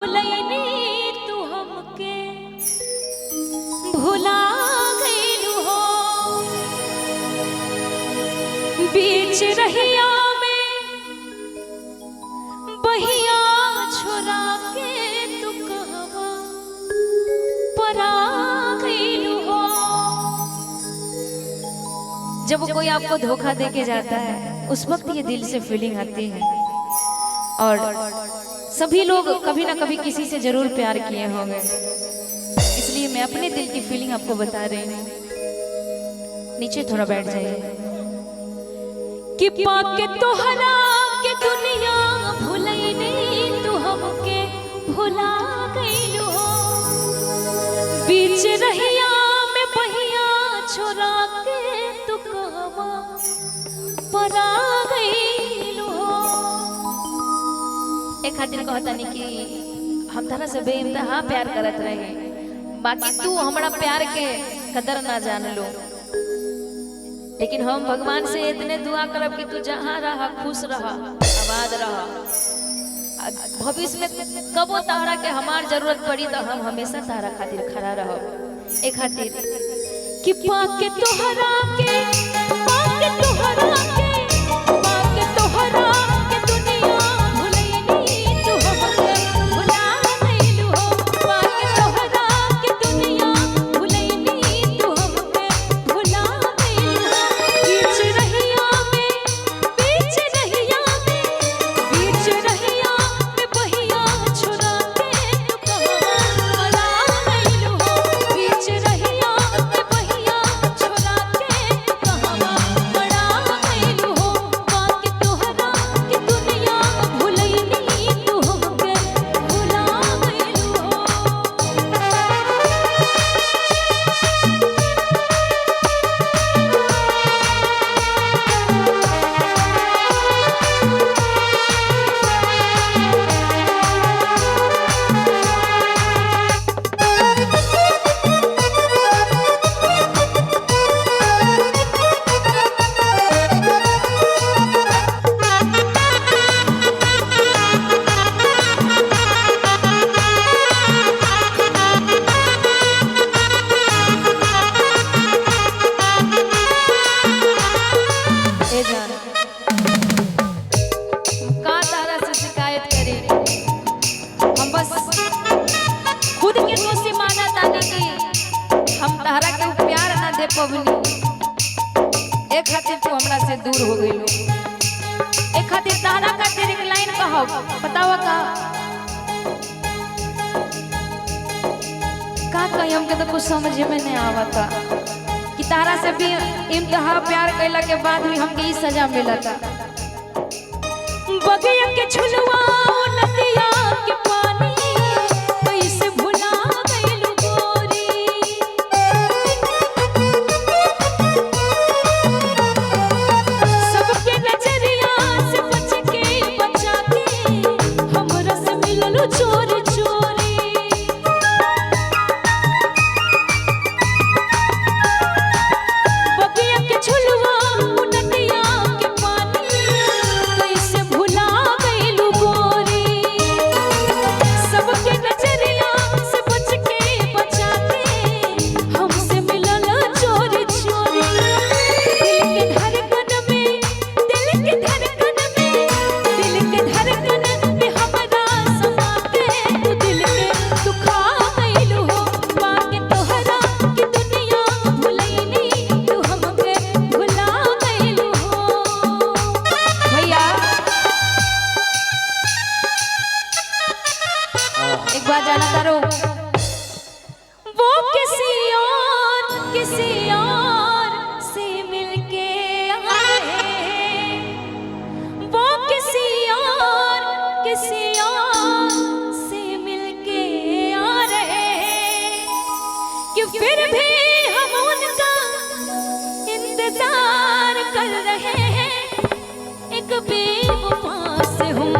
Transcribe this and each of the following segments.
भुलैनी तू हमके भुला गइलू हो। बीच रहिया में बहिया छोड़ा के तू कहवा परा गइलू हो। जब कोई आपको धोखा दे के जाता है उस वक्त ये दिल से फीलिंग आती है। और सभी लोग कभी ना कभी किसी से जरूर प्यार किए होंगे, इसलिए मैं अपने दिल की फीलिंग आपको बता रही हूँ। नीचे थोड़ा बैठ जाइए। कि पाके तोहरा के दुनिया भुलैनी तू हमके भुला गइलू हो। बीच रहिया में बहिया छोड़ा के तू कहवा परा गइलू हो। एक खातिर कहता नहीं कि हम तारा से बेइंतहा प्यार करत रहे, बाकी तू हमारा प्यार के कदर ना जान लो। लेकिन हम भगवान से इतने दुआ करब कि तू जहाँ रहा खुश रहा, आबाद रहा। भविष्य में कबो तारा के हमार जरूरत पड़ी तो हम हमेशा तारा खातिर खड़ा रहब। एक खातिर कि पाके तोहरा के पाके तोहरा के पाके तोहरा के दुनिया भुलैनी तू हमके भुला गइलू हो। पाके तोहरा के दुनिया भुलैनी तू हमके भुला गइलू हो। बीच रहिया में बीच रहिया में बीच रहिया में बहिया छुड़ा के तू कहवा परा गइलू हो। बीच रहिया में बहिया छुड़ा के तू कहवा परा गइलू हो। पाके तोहरा के दुनिया भुलैनी तू हमके भुला गइलू हो। ए जान का तारा से शिकायत करे, हम बस खुद के दोषी माना तानी कि हम तारा के प्यार ना दे पवनी। एक खातिर तू हमरा से दूर हो गइलो। एक खातिर तारा का तेरे एक लाइन कहो, बतावा का कहीं हमके तो कुछ समझ में नहीं आवता कि तारा से भी इंतहा प्यार कैला के बाद भी हमके ई सजा मिलता। बगिया के झुलवा नदिया के पानी कैसे भुला गइलू गोरी। सबके नजरिया से बच के बचा के हमरा से मिललू चोरी चोरी। बगिया के झुलवा नदिया के पानी कैसे भुला गइलू गोरी। सबके नजरिया से बच के बचा के हमसे मिलल चोरी चोरी। दिल के धड़कन में दिल के धड़कन में दिल के धड़कन में हमरा समा के तू दिल के दुखा गइलू हो। पाके तोहरा के दुनिया भुलैनी तू हमके भुला गइलू हो। भैया एक बात जाना करो, वो किसी और से मिलके आए हैं। वो किसी और से मिलके आ रहे हैं कि फिर भी हम उनका इंतजार कर रहे हैं। एक बेवफा से हम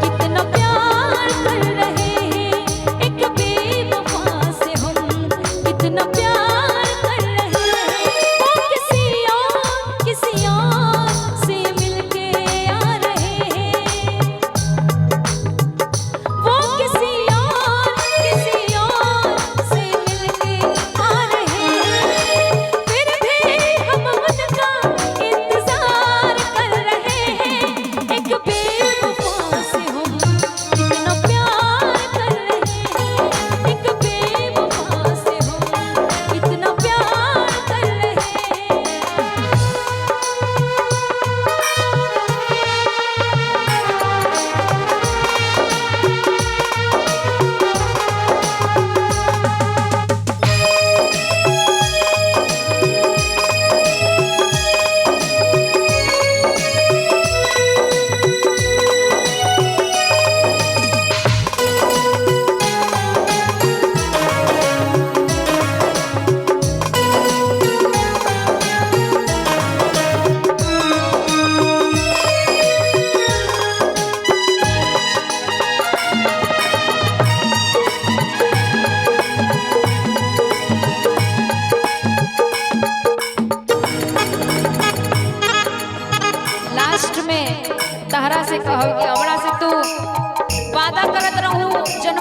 कितना प्यार कर रहे हैं। एक बेवफा से हम कितना प्यार कर रहे हैं। वो किसी और से मिलके आ रहे हैं। वो किसी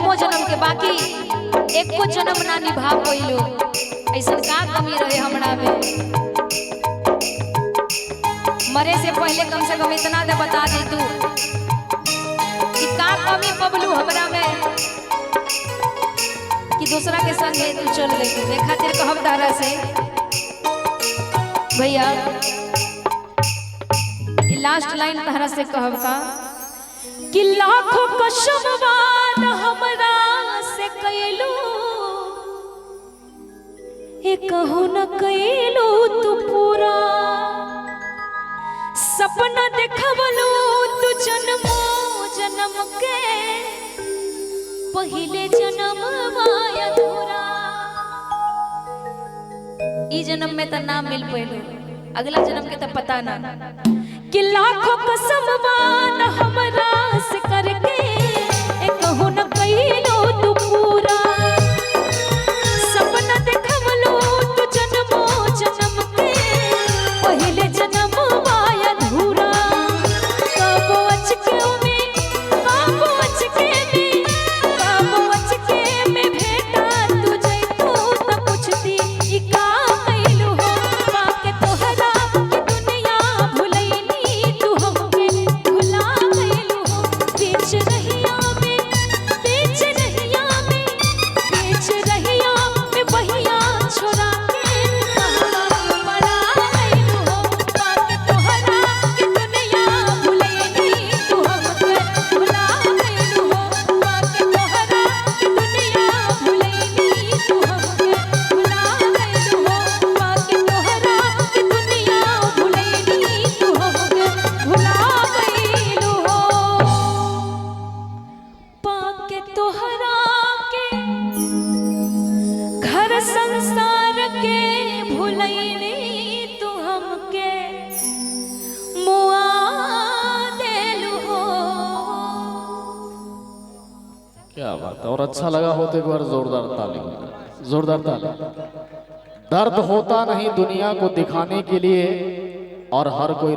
जन्मों जन्म के बाकी एको जन्म ना निभा पइलो ऐसा का कमी रहे हमरा में मरे से पहले कम से कम इतना दे बता दे तू कि का कमी पबलू हमरा में कि दूसरा के संग है तू चल गई तू खातिर कहब दारा से भैया लास्ट लाइन तहरा से कहब का कि लाखों कसम वाद हमरा से कैलू ए कहू न कैलू तू पूरा सपना देखवलू तू जन्मो जन्म के पहले जन्म माया अधूरा ई जन्म में तो ना मिल पैलू अगला जन्म के तो पता ना कि लाखों कसम वाद हमरा से करके ए कहू न कैलो तू पूरा सपना देखवलो तू जन्मो जन्म के पहले जन्म माया अधूरा कबो अचके में भेटा तू जइतो त पूछती ई का कैलू हो पाके तोहरा के दुनिया भुलैनी तू हमके भुला गइलू हो बीच रहिया में बहिया छोड़ा के कहवा पड़ा गइलू हो पाके तोहरा के दुनिया भुलैनी तू हमके भुला गइलू हो पाके तोहरा के दुनिया भुलैनी तू हमके भुला गइलू हो पाके तोहरा के दुनिया भुलैनी तू हमके भुला गइलू हो पाके तोहरा के घर संसार के भुलैनी तू हमके मुआ देलू हो क्या बात है। और अच्छा लगा हो तो एक बार जोरदार ताली दर्द होता नहीं दुनिया को दिखाने के लिए और हर कोई